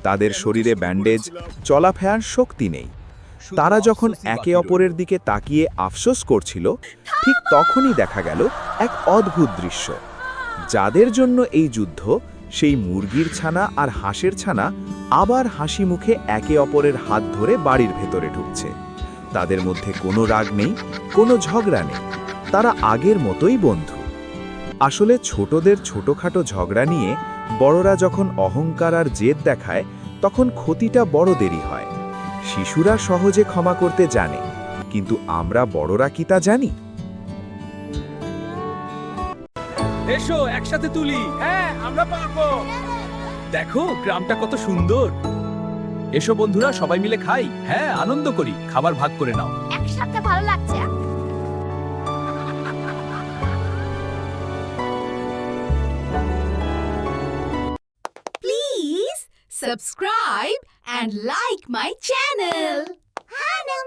তাদের শরীরে ব্যান্ডেজ, চলাফেরার শক্তি নেই। তারা যখন একে অপরের দিকে তাকিয়ে আফসোস করছিল, ঠিক তখনই দেখা গেল এক অদ্ভুত দৃশ্য। যাদের জন্য এই যুদ্ধ, সেই মুরগির ছানা আর হাঁসের ছানা আবার হাসি মুখে একে অপরের হাত ধরে বাড়ির ভেতরে ঢুকছে। তাদের মধ্যে কোনো রাগ নেই, কোনো ঝগড়া নেই, তারা আগের মতোই বন্ধু। আসলে ছোটদের ছোটখাটো ঝগড়া নিয়ে বড়রা যখন অহংকার আর জেদ দেখায়, তখন ক্ষতিটা বড় দেরি হয়। শিশুরা সহজে ক্ষমা করতে জানে, কিন্তু আমরা বড়রা কি তা জানি? এসো একসাথে তুলি। হ্যাঁ, আমরা পারবো। দেখো গ্রামটা কত সুন্দর। এসো বন্ধুরা, সবাই মিলে খাই। হ্যাঁ, আনন্দ করি। খাবার ভাগ করে নাও। একসাথে ভালো লাগছে। Please subscribe and like my channel. Hannah